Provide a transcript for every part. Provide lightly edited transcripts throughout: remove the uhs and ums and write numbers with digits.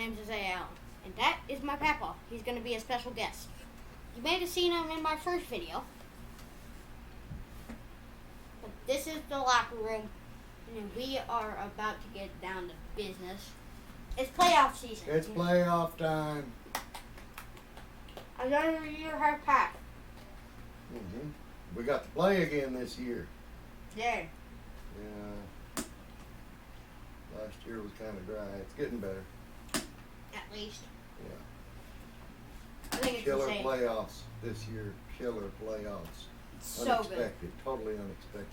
name's Isaiah Allen, and that is my papaw. He's going to be a special guest. You may have seen him in my first video, but this is the locker room, and we are about to get down to business. It's playoff season. It's playoff time. Another year has passed. We got to play again this year. Yeah. Yeah. Last year was kind of dry. It's getting better. At least. Yeah. I think it's Killer insane. playoffs this year. Killer playoffs. So Unexpected. good. Totally unexpected.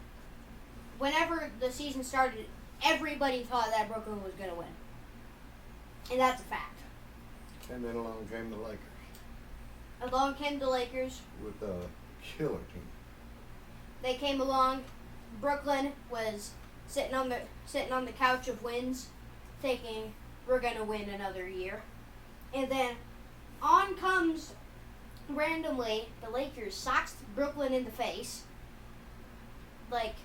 Whenever the season started, everybody thought that Brooklyn was going to win. And that's a fact. And then along came the Lakers Along came the Lakers. with a killer team. They came along. Brooklyn was sitting on the couch of wins, thinking we're gonna win another year. And then on comes randomly the Lakers, socks Brooklyn in the face. Like,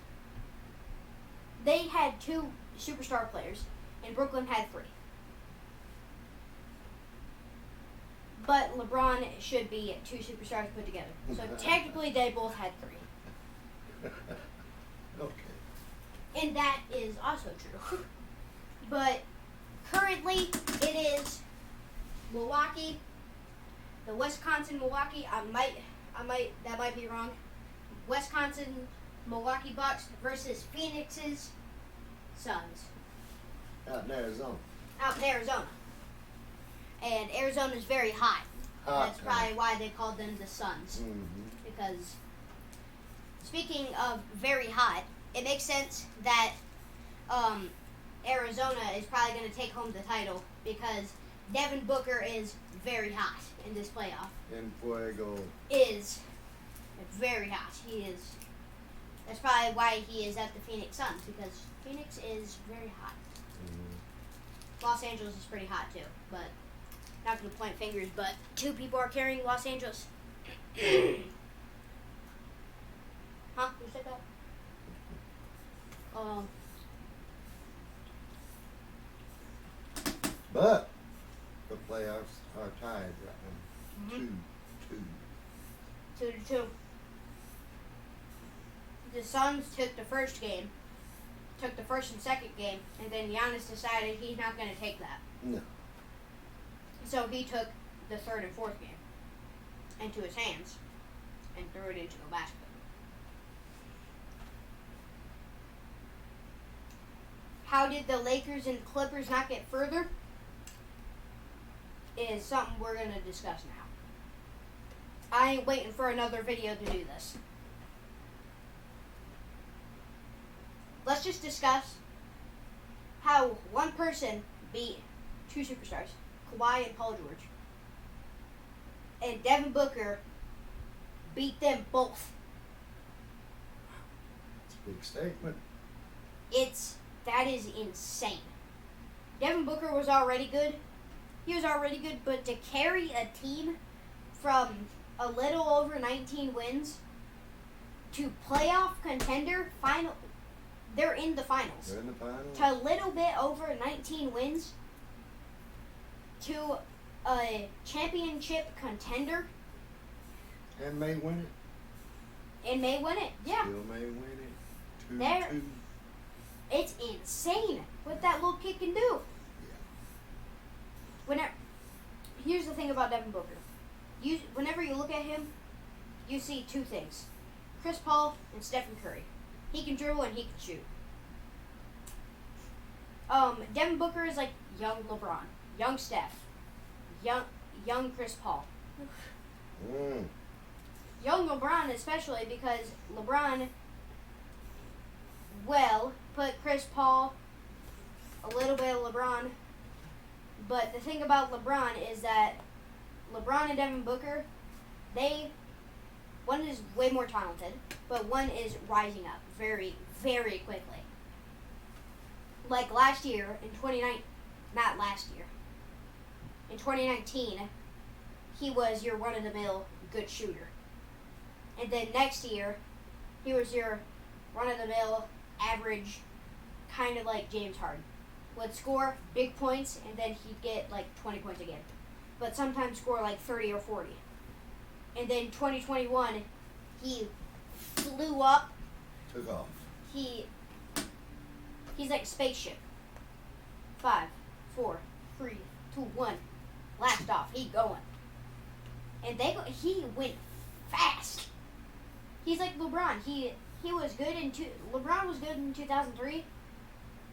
they had 2 superstar players, and Brooklyn had 3. But LeBron should be 2 superstars put together. So technically they both had 3. Okay. And that is also true. But currently it is Milwaukee, the Wisconsin-Milwaukee, that might be wrong. Wisconsin-Milwaukee Bucks versus Phoenix's Suns. Out in Arizona. Out in Arizona. And Arizona's very hot. Hot That's probably why they called them the Suns. Because, speaking of very hot, it makes sense that Arizona is probably going to take home the title because Devin Booker is very hot in this playoff. En fuego. Is very hot. He is. That's probably why he is at the Phoenix Suns, because Phoenix is very hot. Los Angeles is pretty hot too, but not going to point fingers, but 2 people are carrying Los Angeles. Huh? Who said that? But the playoffs are tied right now. 2-2. 2-2. The Suns took the first and second game, and then Giannis decided he's not going to take that. No. So he took the third and fourth game into his hands and threw it into the basket. How did the Lakers and Clippers not get further? Is something we're going to discuss now. I ain't waiting for another video to do this. Let's just discuss how one person beat 2 superstars, Kawhi and Paul George, and Devin Booker beat them both. It's a big statement. That is insane. Devin Booker was already good. He was already good, but to carry a team from a little over 19 wins to playoff contender final, they're in the finals. They're in the finals. To a little bit over 19 wins to a championship contender. And may win it. And may win it. Yeah. Still may win it. 2-2. There. It's insane what that little kid can do. Yeah. Here's the thing about Devin Booker. Whenever you look at him, you see 2 things. Chris Paul and Stephen Curry. He can dribble and he can shoot. Devin Booker is like young LeBron, young Steph, young Chris Paul. Young LeBron especially, because LeBron, put Chris Paul, a little bit of LeBron. But the thing about LeBron is that LeBron and Devin Booker, one is way more talented, but one is rising up very, very quickly. Like last year, in 2019, he was your run-of-the-mill good shooter. And then next year, he was your run-of-the-mill average, kind of like James Harden. would score big points, and then he'd get like 20 points again. But sometimes score like 30 or 40. And then 2021, he flew up. Took off. He's like a spaceship. 5, 4, 3, 2, 1. Blast off. He going. And he went fast. He's like LeBron. He was good LeBron was good in 2003.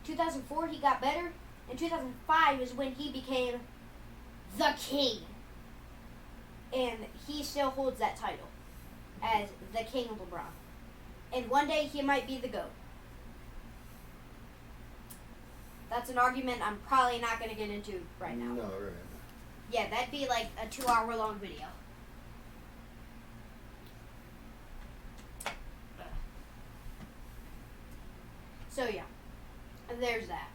2004 he got better. And 2005 is when he became the king. And he still holds that title as the king of LeBron. And one day he might be the GOAT. That's an argument I'm probably not going to get into right now. No, right. Yeah, that'd be like a 2-hour long video. So yeah, there's that.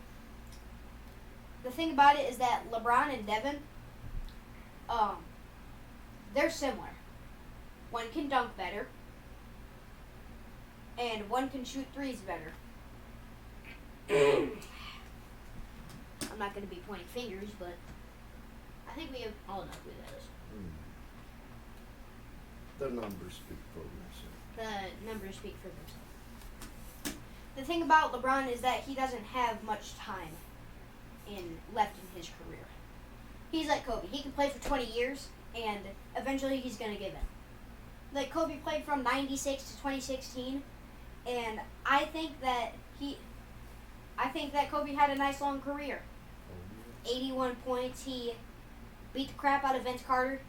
The thing about it is that LeBron and Devin, they're similar. One can dunk better, and one can shoot threes better. I'm not going to be pointing fingers, but I think we all know who that is. The numbers speak for themselves. The numbers speak for themselves. The thing about LeBron is that he doesn't have much time left in his career. He's like Kobe. He can play for 20 years, and eventually he's going to give in. Like Kobe played from 96 to 2016, and I think that Kobe had a nice long career. 81 points. He beat the crap out of Vince Carter.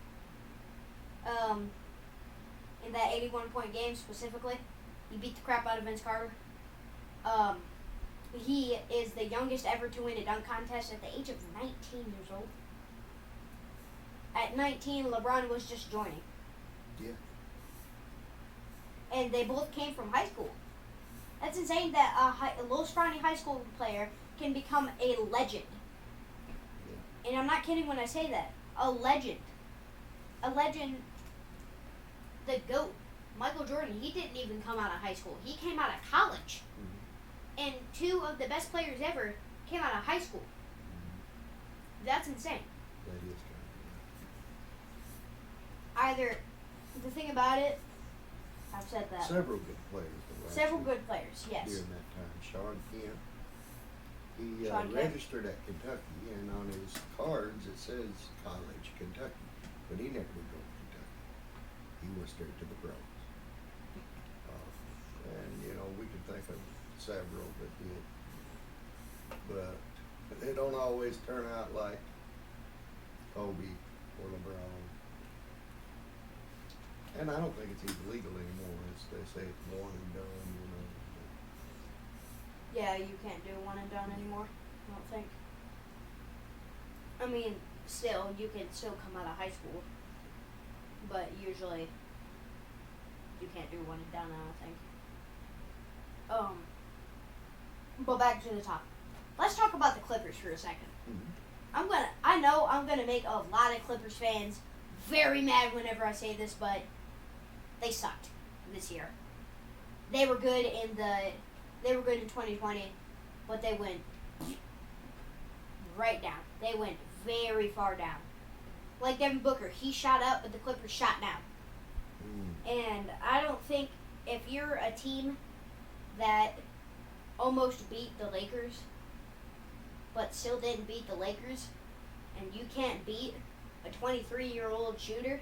In that 81-point game specifically, he beat the crap out of Vince Carter. He is the youngest ever to win a dunk contest at the age of 19 years old. At 19, LeBron was just joining. Yeah. And they both came from high school. That's insane that a little scrawny high school player can become a legend. Yeah. And I'm not kidding when I say that. A legend. A legend. The GOAT, Michael Jordan, he didn't even come out of high school. He came out of college. Mm-hmm. And 2 of the best players ever came out of high school. Mm-hmm. That's insane. That is kind of, Either, the thing about it, I've said that. Several good players. Several good players, yes. During that time. Sean Kemp. He Sean Kemp. registered at Kentucky, and on his cards it says College Kentucky. But he never did go to Kentucky. He went straight to the pros. And, we can think of several that did. But they don't always turn out like Kobe or LeBron. And I don't think it's even legal anymore. They say it's one and done, Yeah, you can't do one and done anymore, I don't think. I mean, still, you can still come out of high school. But usually, you can't do one and done, I don't think. But back to the topic. Let's talk about the Clippers for a second. Mm-hmm. I know I'm gonna make a lot of Clippers fans very mad whenever I say this, but they sucked this year. They were good in 2020, but they went right down. They went very far down. Like Devin Booker, he shot up, but the Clippers shot down. And I don't think if you're a team that almost beat the Lakers, but still didn't beat the Lakers, and you can't beat a 23-year-old shooter,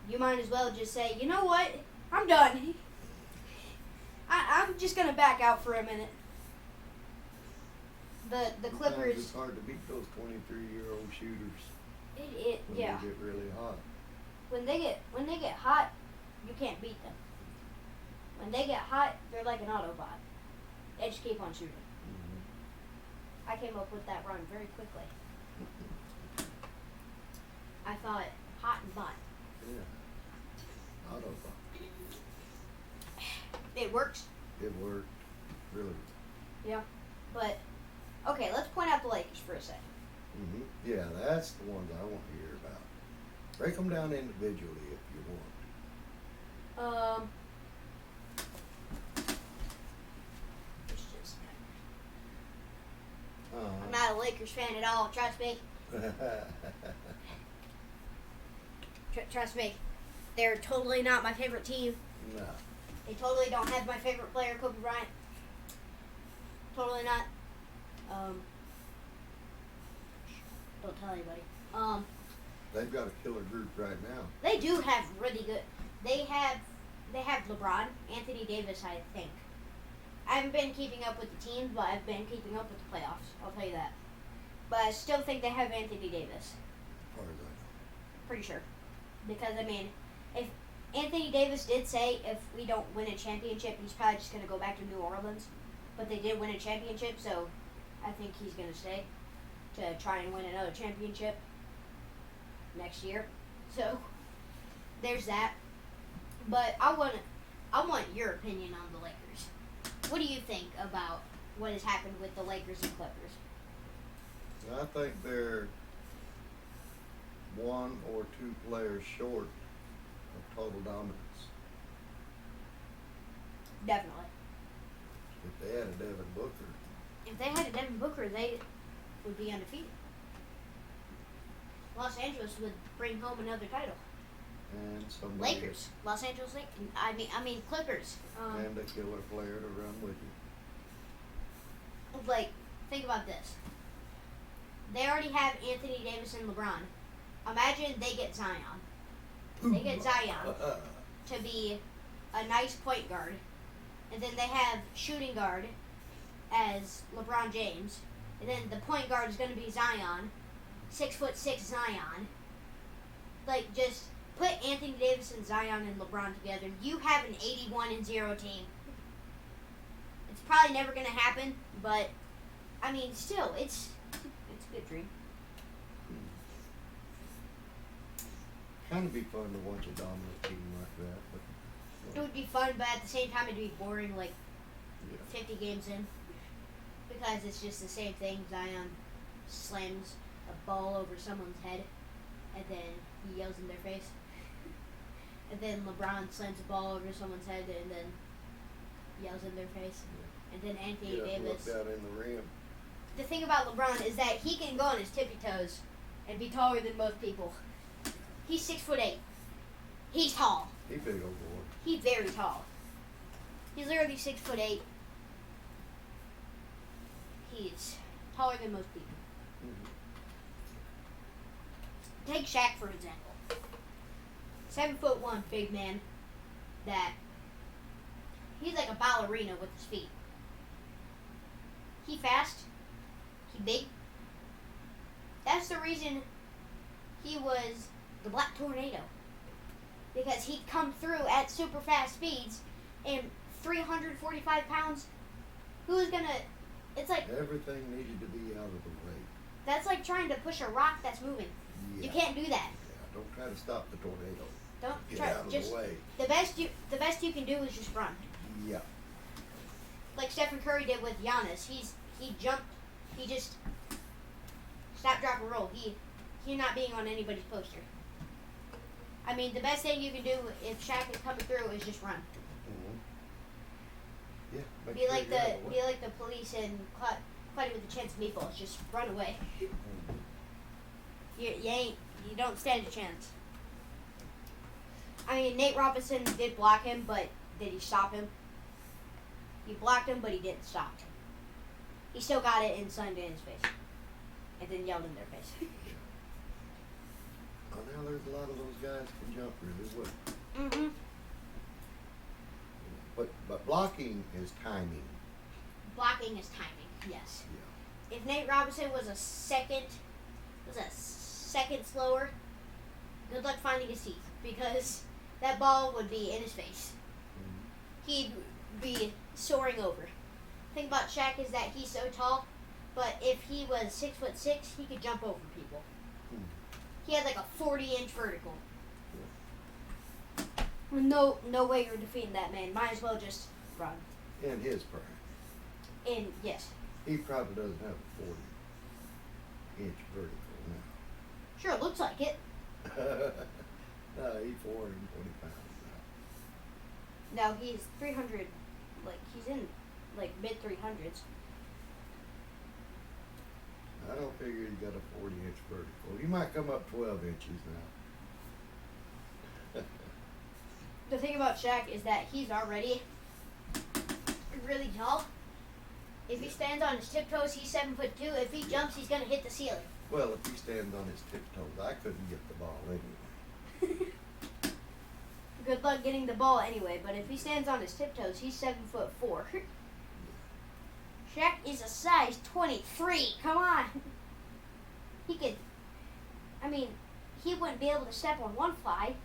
you might as well just say, you know what, I'm done. I'm just going to back out for a minute. The Clippers... It's hard to beat those 23-year-old shooters. When Yeah. they get really hot. When they get hot, you can't beat them. When they get hot, they're like an Autobot. They just keep on shooting. Mm-hmm. I came up with that rhyme very quickly. I thought hot and bot. Yeah. Autobot. It works. It worked. Really. Yeah. But, okay, let's point out the Lakers for a second. Mm-hmm. Yeah, that's the ones I want to hear about. Break them down individually if you want. It's just Lakers fan at all. Trust me. Trust me. They're totally not my favorite team. No. They totally don't have my favorite player, Kobe Bryant. Totally not. Don't tell anybody. They've got a killer group right now. They do have really good. They have LeBron, Anthony Davis, I think. I haven't been keeping up with the teams, but I've been keeping up with the playoffs. I'll tell you that. But I still think they have Anthony Davis. As far as I know. Pretty sure. Because, I mean, if Anthony Davis did say if we don't win a championship, he's probably just going to go back to New Orleans. But they did win a championship, so I think he's going to stay to try and win another championship next year. So, there's that. But I want your opinion on the Lakers. What do you think about what has happened with the Lakers and Clippers? I think they're one or two players short of total dominance. Definitely. If they had a Devin Booker. If they had a Devin Booker, they would be undefeated. Los Angeles would bring home another title. And somebody. Lakers. Los Angeles Lakers. I mean Clippers. And a killer player to run with you. Like, think about this. They already have Anthony Davis and LeBron. Imagine they get Zion. They get Zion to be a nice point guard. And then they have shooting guard as LeBron James. And then the point guard is going to be Zion. 6'6" Zion. Like, just put Anthony Davis and Zion and LeBron together. You have an 81-0 team. It's probably never going to happen, but, I mean, still, it's a good dream. Kind of be fun to watch a dominant team like that. But, It would be fun, but at the same time, it'd be boring, like, yeah. 50 games in. Because it's just the same thing. Zion slams a ball over someone's head, and then he yells in their face. And then LeBron slams a ball over someone's head, and then yells in their face. And then Anthony Davis. Look out in the rim. The thing about LeBron is that he can go on his tippy toes and be taller than most people. He's 6'8". He's tall. He big old boy. He's very tall. He's literally 6'8". He's taller than most people. Mm-hmm. Take Shaq for example. 7'1" big man that he's like a ballerina with his feet. He fast. He big. That's the reason he was the Black Tornado. Because he'd come through at super fast speeds and 345 pounds. Who's gonna? It's like everything needed to be out of the way. that's like trying to push a rock that's moving. Yeah. You can't do that. Yeah, don't try to stop the tornado. Don't Get try. out of Just the way. the best you can do is just run. Yeah. Like Stephen Curry did with Giannis. He jumped. He just stop, drop, and roll. He's not being on anybody's poster. I mean, the best thing you can do if Shaq is coming through is just run. Mm-hmm. Yeah. Be like the police in Fighting with the Chance of Meatballs. Just run away. Mm-hmm. You don't stand a chance. I mean, Nate Robinson did block him, but did he stop him? He blocked him, but he didn't stop him. He still got it and slammed it in his face. And then yelled in their face. Oh, now there's a lot of those guys can jump really well. Mm-hmm. But blocking is timing. Blocking is timing, yes. Yeah. If Nate Robinson was a second slower, good luck finding his teeth. Because that ball would be in his face. Mm-hmm. He'd be soaring over. The thing about Shaq is that he's so tall, but if he was 6'6", he could jump over people. Hmm. He had like a 40-inch vertical. No way you're defeating that man. Might as well just run. In his prime. And yes, He probably doesn't have a 40-inch vertical now. sure, it looks like it. No, he's 420 pounds No, he's 300. Like he's in like mid 300s. I don't figure he's got a 40-inch vertical. He might come up 12 inches now. The thing about Shaq is that he's already really tall. If he stands on his tiptoes, he's 7'2". If he jumps, he's gonna hit the ceiling. Well, if he stands on his tiptoes, I couldn't get the ball anyway. Good luck getting the ball anyway, but if he stands on his tiptoes, he's 7'4". Shaq is a size 23. Come on. He could, I mean, he wouldn't be able to step on one fly.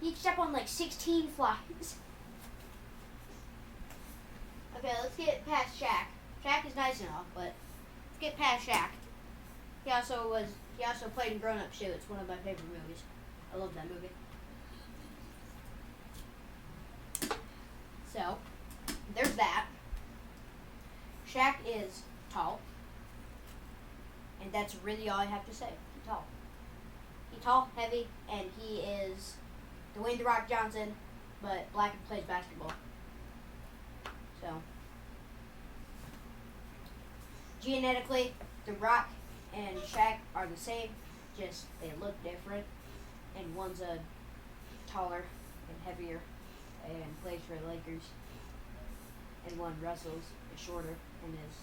He'd step on like 16 flies. Okay, let's get past Shaq. Shaq is nice and all, but let's get past Shaq. He also played in Grown Up too. It's one of my favorite movies. I love that movie. So, there's that. Shaq is tall. And that's really all I have to say. He's tall. He's tall, heavy, and he is Dwayne "The Rock" Johnson, but black and plays basketball. So, genetically, The Rock and Shaq are the same, just they look different. And one's a taller and heavier and plays for the Lakers. And one wrestles, is shorter, and is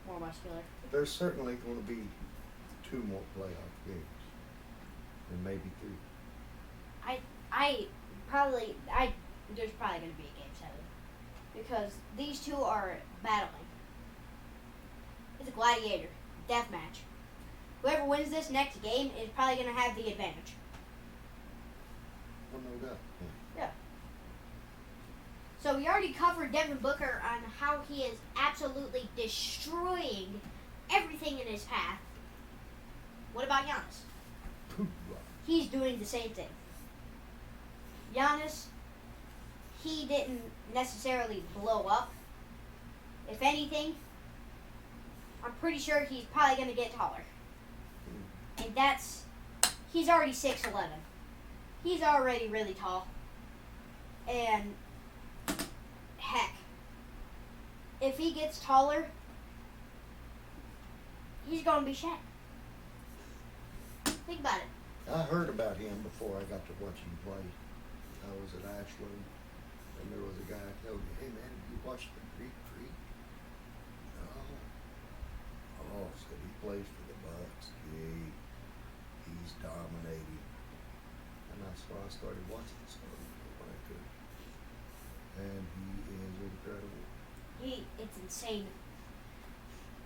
more muscular. There's certainly going to be 2 more playoff games, and maybe 3. There's probably going to be a game 7 because these two are battling. It's a gladiator death match. Whoever wins this next game is probably going to have the advantage. Well, no doubt. Yeah. So we already covered Devin Booker on how he is absolutely destroying everything in his path. What about Giannis? He's doing the same thing. Giannis, he didn't necessarily blow up. If anything, I'm pretty sure he's probably going to get taller. And he's already 6'11". He's already really tall. And heck, if he gets taller, he's going to be Shaq. Think about it. I heard about him before I got to watch him play. I was at Ashland, and there was a guy I told me, "Hey man, did you watch the Greek Freak?" No. Oh, said he plays for the Bucks. Gee, he's dominating. And that's why I started watching some of him when I could. And he is incredible. It's insane.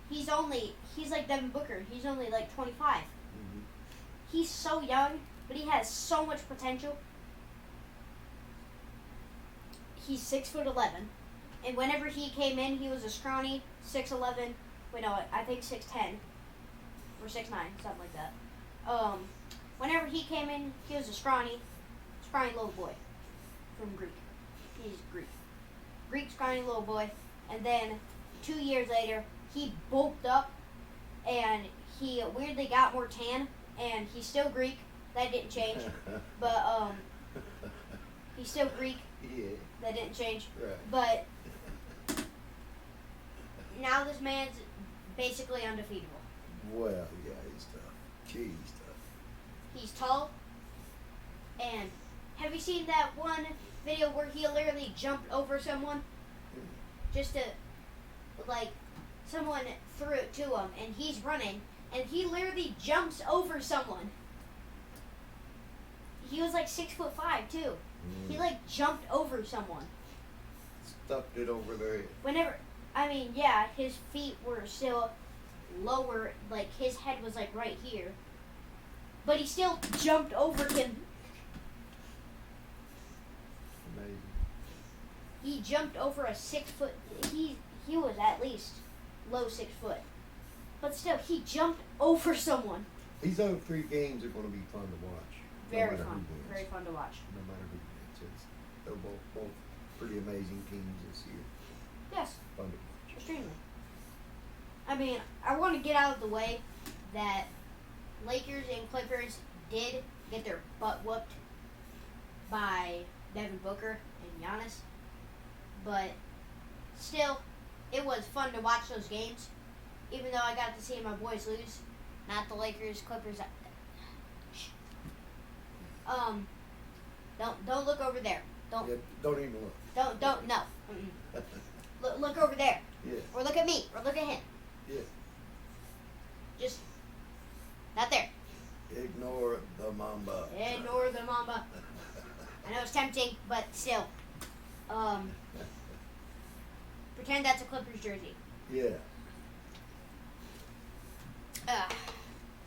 He's like Devin Booker. He's only like 25. Mm-hmm. He's so young, but he has so much potential. He's 6'11", and whenever he came in, he was a scrawny 6'11". Wait, no, I think 6'10", or 6'9", something like that. Whenever he came in, he was a scrawny little boy from Greek. He's Greek scrawny little boy, and then 2 years later, he bulked up, and he weirdly got more tan, and he's still Greek. That didn't change, but he's still Greek. Yeah. That didn't change. Right. But now this man's basically undefeatable. Well, yeah, he's tough. Gee, he's tough. He's tall. And have you seen that one video where he literally jumped over someone? Just to, like, someone threw it to him and he's running and he literally jumps over someone. He was like 6'5" too. He like jumped over someone. Stuffed it over their head. His feet were still lower, like his head was like right here. But he still jumped over him. Amazing. He jumped over a 6 foot, he was at least low 6 foot. But still, he jumped over someone. These other 3 games are going to be fun to watch. Very fun to watch. No matter who wins. They're both pretty amazing teams this year. Yes. Fun to watch. Extremely. I mean, I want to get out of the way that Lakers and Clippers did get their butt whooped by Devin Booker and Giannis. But still, it was fun to watch those games. even though I got to see my boys lose, not the Lakers, Clippers. Don't look over there. Don't. Yeah, don't even look. Don't no. Look over there. Yeah. Or look at me. Or look at him. Yeah. Just not there. Ignore the mamba. Ignore the mamba. I know it's tempting, but still. Pretend that's a Clippers jersey. Yeah.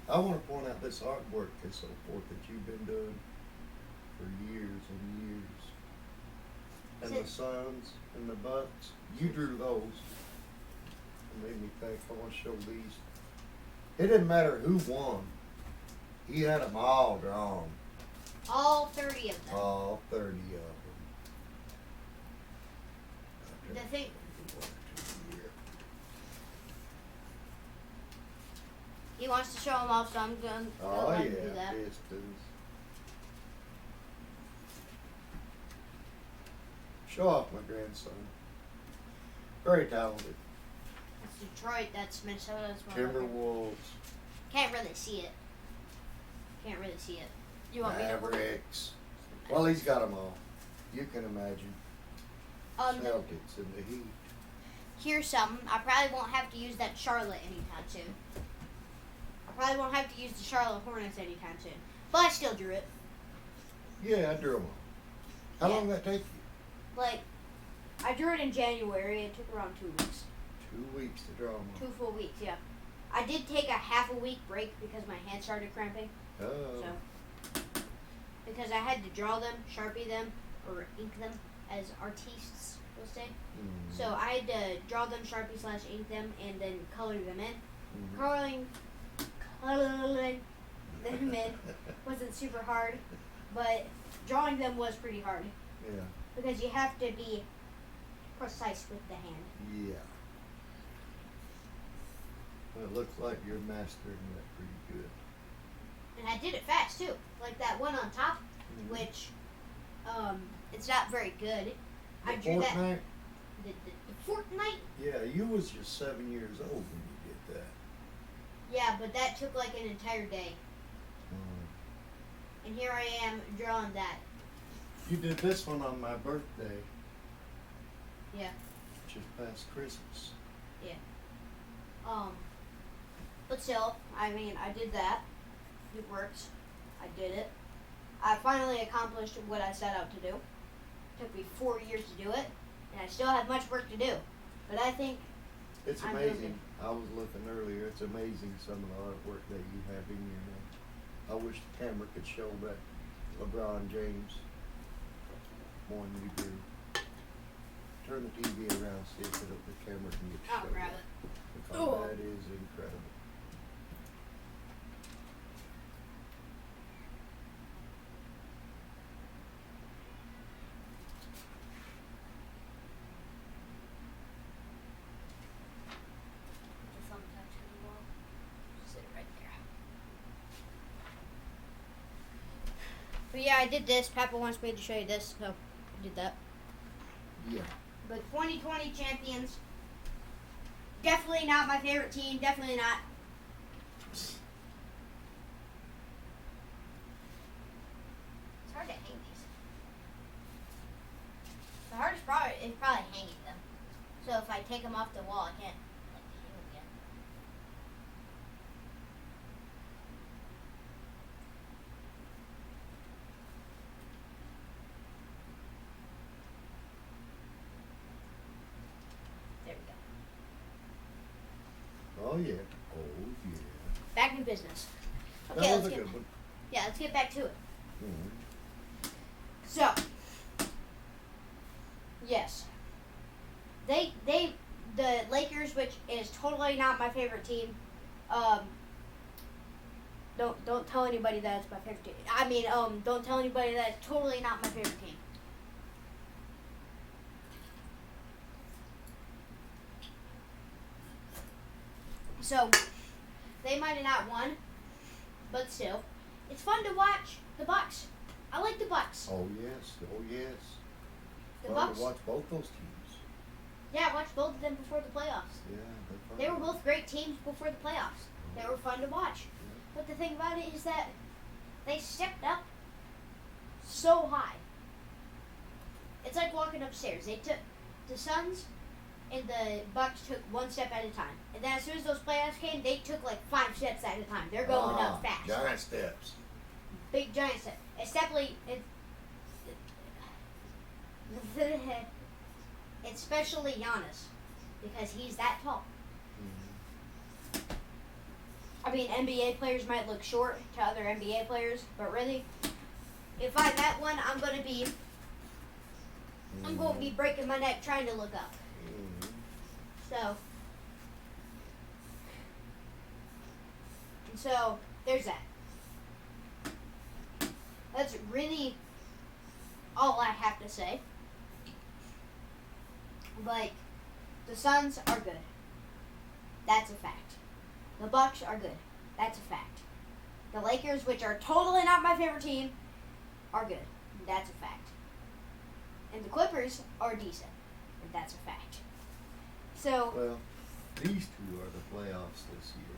I want to point out this artwork and so forth that you've been doing for years and years. And the Suns and the Bucks. You drew those. It made me think, I want to show these. It didn't matter who won. He had them all drawn. All 30 of them. All 30 of them. The thing. He wants to show them off, so I'm going to let him do that. Pistons. Show off my grandson. Very talented. That's Detroit, that's Minnesota, that's Timberwolves. Can't really see it. Can't really see it. You want me to work? Mavericks. Well, he's got them all. You can imagine. Celtics and the Heat. Here's something. I probably won't have to use that Charlotte anytime soon. I probably won't have to use the Charlotte Hornets anytime soon. But I still drew it. Yeah, I drew them all. How long did that take you? Like, I drew it in January. It took around 2 weeks. 2 weeks to draw them all. 2 full weeks, yeah. I did take a half a week break because my hand started cramping. Oh. So, because I had to draw them, Sharpie them, or ink them, as artistes will say. Mm. So I had to draw them, Sharpie/ink them, and then color them in. Mm. Coloring them in wasn't super hard, but drawing them was pretty hard. Yeah. Because you have to be precise with the hand. Yeah. Well, it looks like you're mastering that pretty good. And I did it fast too. Like that one on top, which it's not very good. The I drew Fortnite? that. The Fortnite? Yeah, you was just 7 years old when you did that. Yeah, but that took like an entire day. And here I am drawing that. You did this one on my birthday. Yeah. Just past Christmas. Yeah. But still, I mean, I did that. It works. I did it. I finally accomplished what I set out to do. It took me 4 years to do it, and I still have much work to do. But I think it's I'm amazing. I was looking earlier. It's amazing some of the artwork that you have in your hand. I wish the camera could show that LeBron James one you do. Turn the TV around, see if the camera can get I'll show grab that. it. Because Oh. that is incredible. The thumbtacks on the wall. Sit it right there. But yeah, I did this. Papa wants me to show you this, so I did that. Yeah. But 2020 champions, definitely not my favorite team. Definitely not. It's hard to hang these. The hardest part is probably hanging them. So if I take them off the wall, I can't like hang them again. There we go. Oh yeah. Oh yeah. Back in business. Okay, That was let's a get good one. yeah, let's get back to it. Mhm. So, yes, the Lakers, which is totally not my favorite team. Don't tell anybody that it's my favorite team. I mean, don't tell anybody that it's totally not my favorite team. So, they might have not won, but still, it's fun to watch the Bucks. I like the Bucks. Oh yes. Oh yes. The Well, Bucks. to watch both those teams. Yeah, I watched both of them before the playoffs. Yeah. They were were both great teams before the playoffs. They were fun to watch. But the thing about it is that they stepped up so high. It's like walking upstairs. They took the Suns and the Bucks took one step at a time, and then as soon as those playoffs came, they took like 5 steps at a time. They're going up fast. Giant steps. Big giant step. Especially Giannis, because he's that tall. I mean, NBA players might look short to other NBA players, but really, if I'm that one, I'm going to be breaking my neck trying to look up. So there's that. That's really all I have to say. Like, the Suns are good. That's a fact. The Bucks are good. That's a fact. The Lakers, which are totally not my favorite team, are good. That's a fact. And the Clippers are decent. And that's a fact. So, well, these two are the playoffs this year.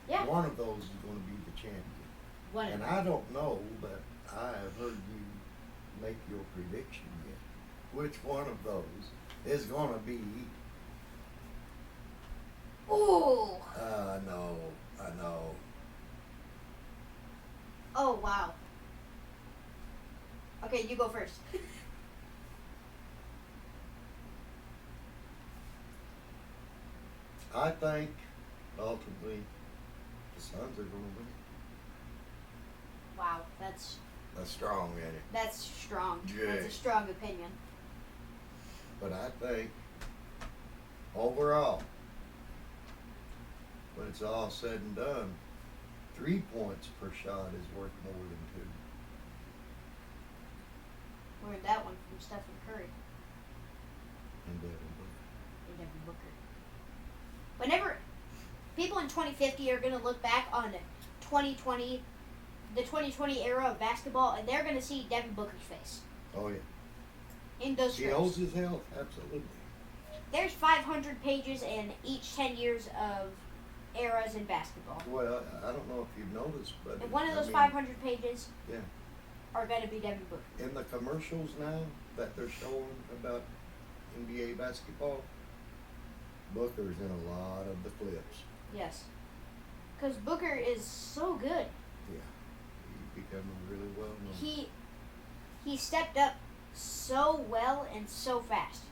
Yeah. One of those is going to be the champion. And I don't know, but I have heard you make your prediction yet. Which one of those is going to be? Ooh. I know. Oh, wow. Okay, you go first. I think, ultimately, the Suns are going to win. Wow, that's strong, ain't it? That's strong. Yeah. That's a strong opinion. But I think, overall, when it's all said and done, 3 points per shot is worth more than 2. Learned that one from Stephen Curry And Devin Booker. Whenever people in 2050 are going to look back on 2020, the 2020 era of basketball, and they're going to see Devin Booker's face. Oh, yeah. In those He strips. holds his health, absolutely. There's 500 pages in each 10 years of eras in basketball. Well, I don't know if you've noticed, but... And one of those 500 pages yeah, are going to be Devin Booker. in the commercials now that they're showing about NBA basketball, Booker's in a lot of the clips. Yes. Because Booker is so good. Yeah, he's becoming really well known. He stepped up so well and so fast.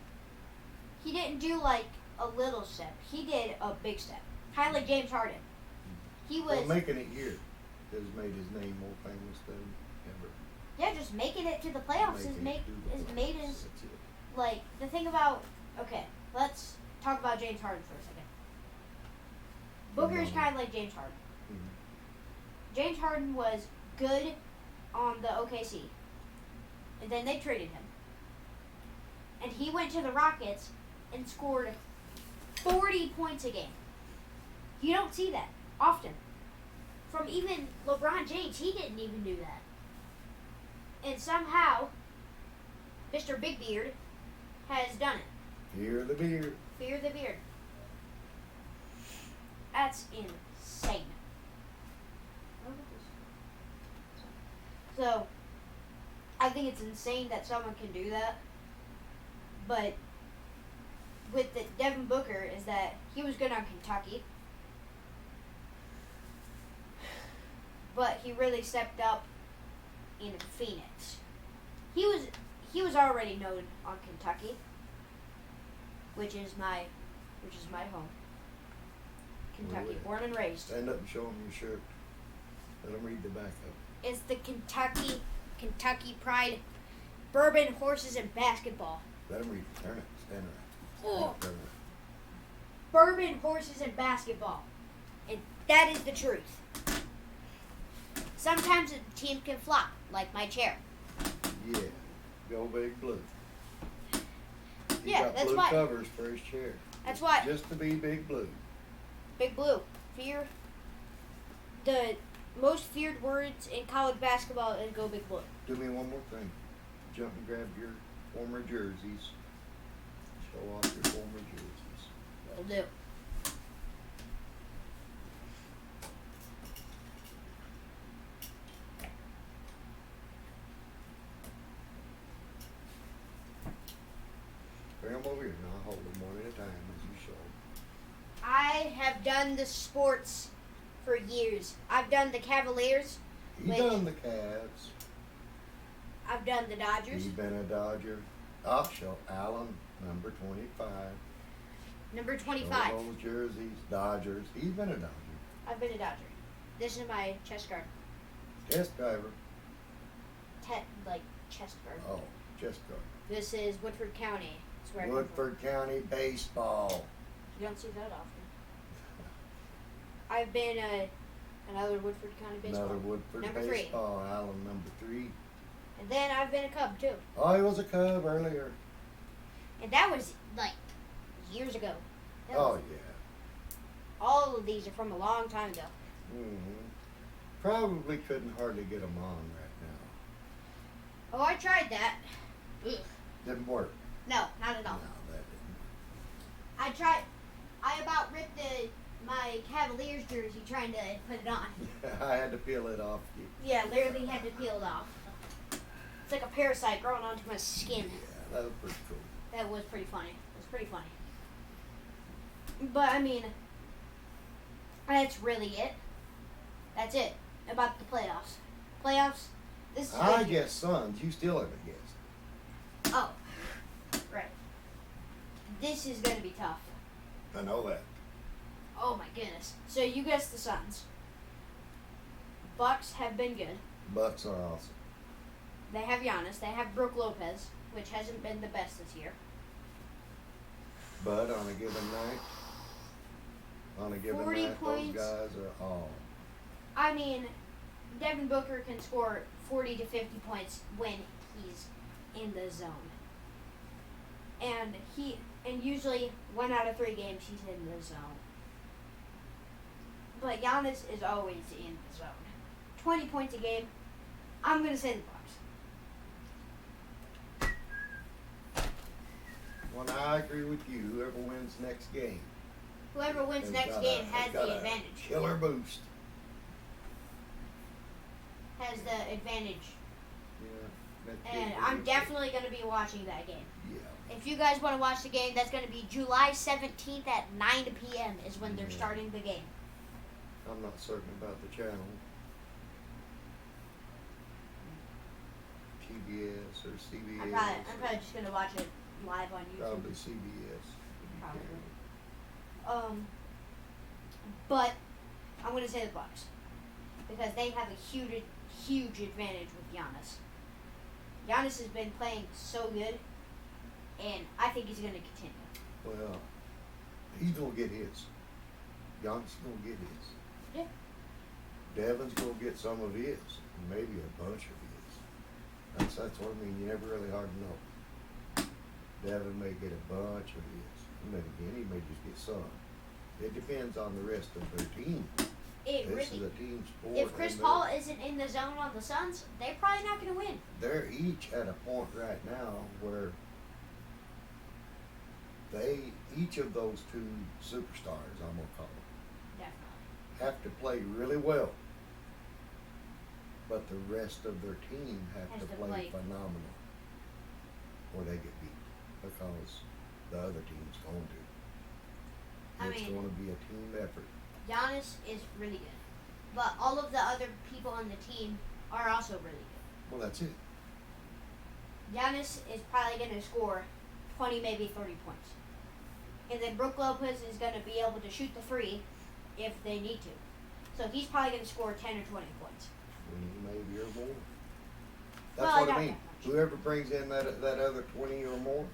He didn't do like a little step. He did a big step. Kind of like James Harden. He was... Well, making it here has made his name more famous than ever. Yeah, just making it to the playoffs is made his... That's it. Like, the thing about... Okay, let's talk about James Harden for a second. Booker is kind of like James Harden. Mm-hmm. James Harden was good on the OKC. And then they traded him. And he went to the Rockets and scored 40 points a game. You don't see that often. From even LeBron James, he didn't even do that. And somehow, Mr. Big Beard has done it. Fear the beard. Fear the beard. That's insane. So, I think it's insane that someone can do that. But with the Devin Booker is that he was good on Kentucky. But he really stepped up in Phoenix. He was already known on Kentucky, which is my home. Kentucky, Really? born and raised. Stand up and show him your shirt. Let him read the back of it. It's the Kentucky Pride, bourbon, horses, and basketball. Let him read it. Turn it. Stand around. Oh. Turn it. Bourbon, horses, and basketball. And that is the truth. Sometimes a team can flop, like my chair. Yeah. Go Big Blue. He Yeah, got that's blue why. covers for his chair. That's why. Just to be Big Blue. Big Blue. Fear. The most feared words in college basketball is go Big Blue. Do me one more thing. Jump and grab your former jerseys. Show off your former jerseys. Will do. come over here and I'll hold them one at a time as you show. I have done the sports for years. I've done the Cavaliers. He done the Cavs. I've done the Dodgers. He's been a Dodger. I'll show Allen, number 25. Number 25. Show those jerseys, Dodgers. He's been a Dodger. I've been a Dodger. This is my chest guard. Chest driver. Chest guard. Oh, chest guard. This is Woodford County. That's where I come Woodford County baseball. from. You don't see that often. I've been another Woodford County baseball. Another Woodford Number baseball. Allen, number 3. And then I've been a Cub too. Oh, he was a Cub earlier. And that was like years ago. That Oh, was- yeah. All of these are from a long time ago. Mm-hmm. Probably couldn't hardly get them on right Oh, I tried that. Ugh. now. Didn't work. No, not at No, all. that didn't. I tried. I about ripped my Cavaliers jersey trying to put it on. I had to peel it off. Yeah, literally had to peel it off. It's like a parasite growing onto my skin. Yeah, that was pretty cool. That was pretty funny. It was pretty funny. But I mean, that's really it. That's it about the playoffs. Playoffs. This is I good. guess Suns. You still haven't guessed. Oh, right. This is gonna be tough. I know that. Oh my goodness. So you guessed the Suns. Bucks have been good. Bucks are awesome. They have Giannis. They have Brook Lopez, which hasn't been the best this year. But on a given night, 40 those points. guys are all. I mean, Devin Booker can score 40 to 50 points when he's in the zone. And usually 1 out of 3 games he's in the zone. But Giannis is always in the zone. 20 points a game. I'm going to say the Bucks. Well, I agree with you. Whoever wins next game Whoever wins has next got game a- has got the a advantage. Killer boost. Has the advantage. Yeah. that And killer I'm boost. definitely going to be watching that game. Yeah. If you guys want to watch the game, that's going to be July 17th at 9 p.m. is when they're Yeah. starting the game. I'm not certain about the channel. TBS or CBS. I'm probably just going to watch it live on YouTube. Probably CBS. Probably. But I'm going to say the Bucks because they have a huge advantage with Giannis. Giannis has been playing so good, and I think he's going to continue. Well, he's gonna get his. Giannis gonna get his. Yeah. Devin's gonna get some of his, maybe a bunch of his. That's what I mean. You never really hard to know. Devin may get a bunch of his. And then again, he may just get some. It depends on the rest of their team. It This really. is a team sport. If Chris and Paul isn't in the zone on the Suns, they're probably not going to win. they're each at a point right now where each of those two superstars, I'm gonna call them, Definitely. have to play really well. But the rest of their team have Has to to play play. phenomenal, or they get beat because the other team's going to. I It's mean- going to be a team effort. Giannis is really good, but all of the other people on the team are also really good. Well, that's it. Giannis is probably going to score 20, maybe 30 points. And then Brook Lopez is going to be able to shoot the free if they need to. So he's probably going to score 10 or 20 points. Maybe or more. That's Well, I what I doubt mean. that much. Whoever brings in that other 20 or more,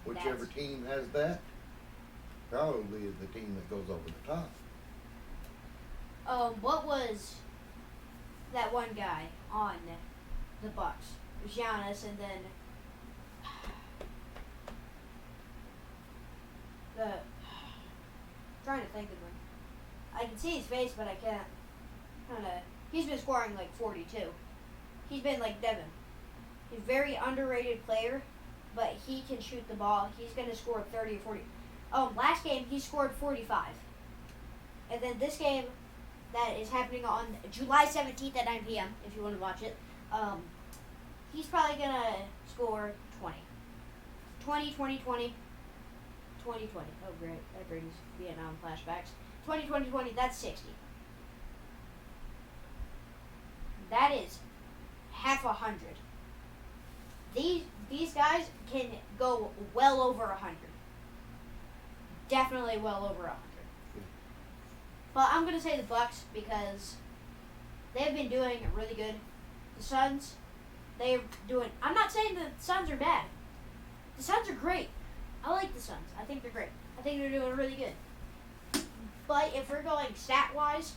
whichever That's- team has that, probably is the team that goes over the top. What was that one guy on the Bucks? It was Giannis, and then trying to think of him. I can see his face, but I can't. He's been scoring like 42. He's been like Devin. He's a very underrated player, but he can shoot the ball. He's gonna score 30 or 40. Last game he scored 45, and then this game that is happening on July 17th at 9 p.m. if you want to watch it, he's probably gonna score 20. 2020. Oh, great. That brings Vietnam flashbacks. 2020, that's 60. That is half 100. These guys can go well over 100. Definitely well over 100. But I'm going to say the Bucks because they've been doing really good. The Suns, they're doing... I'm not saying the Suns are bad. The Suns are great. I like the Suns. I think they're great. I think they're doing really good. But if we're going stat-wise,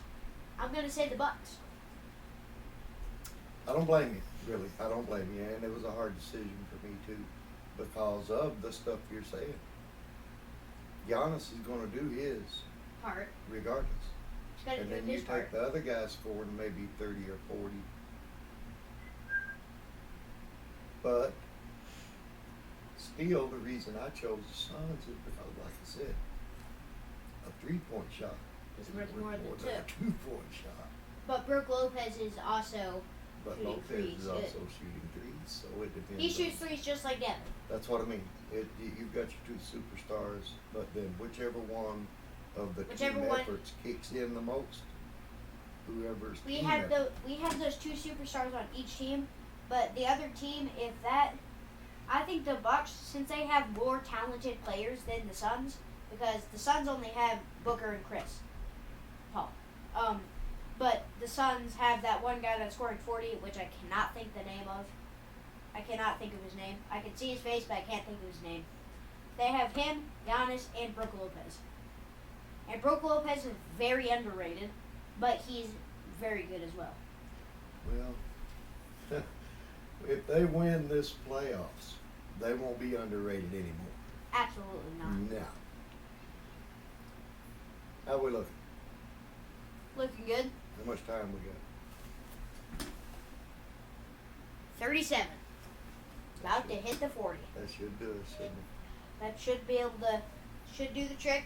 I'm going to say the Bucks. I don't blame you, really. I don't blame you. And it was a hard decision for me, too, because of the stuff you're saying. Giannis is going to do his Part. regardless. He's got to And do then you his part. take the other guy scoring maybe 30 or 40. But still, the reason I chose the Suns is because, like I said, a 3-point shot It's is worth more than a 2-point shot. But Brook Lopez is also... But Shooting Lopez threes, is good. also shooting threes, so it depends. He shoots on- threes just like Devin. That's what I mean. You've got your two superstars, but then whichever one of the Whichever team one- efforts kicks in the most, whoever's We team had effort. we had those two superstars on each team, but the other team, I think the Bucks, since they have more talented players than the Suns, because the Suns only have Booker and Chris Paul. But the Suns have that one guy that's scoring 40, which I cannot think the name of. I cannot think of his name. I can see his face, but I can't think of his name. They have him, Giannis, and Brook Lopez. And Brook Lopez is very underrated, but he's very good as well. Well, if they win this playoffs, they won't be underrated anymore. Absolutely not. No. How we looking? Looking good. How much time we got? 37. About to hit the 40. That should do it, shouldn't it? That should do the trick.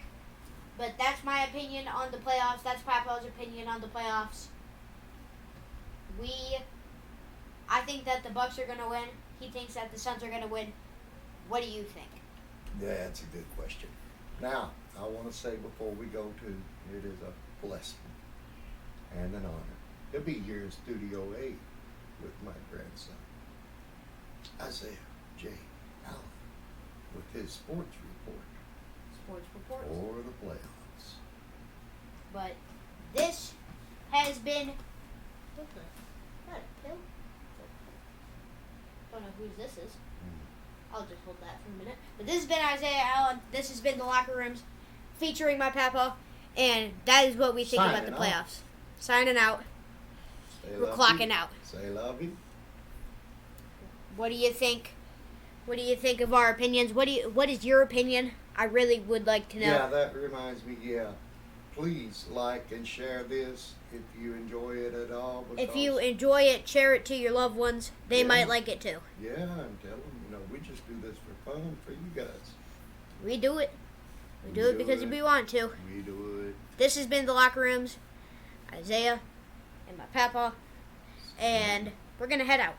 But that's my opinion on the playoffs. That's Papaw's opinion on the playoffs. I think that the Bucks are going to win. He thinks that the Suns are going to win. What do you think? Yeah, that's a good question. Now, I want to say before we go to, it is a blessing and an honor to be here in Studio A with my grandson, Isaiah J. Allen, with his sports report Sports reports. for the playoffs. But this has been... What the? Is that a pill? Don't know whose this is. I'll just hold that for a minute. But this has been Isaiah Allen. This has been the Locker Rooms featuring my papa. And that is what we think about the Signing playoffs. Signing out. Say We're love clocking you. out. Say love you. What do you think? What do you think of our opinions? What is your opinion? I really would like to know. Yeah, that reminds me, please like and share this if you enjoy it at all. If you because- enjoy it, share it to your loved ones. They Yeah. might like it too. Yeah, I'm telling you, we just do this for fun for you guys. We do it. We do We it do because it. we want to. We do it. This has been the Locker Rooms. Isaiah and my papa. And we're going to head out.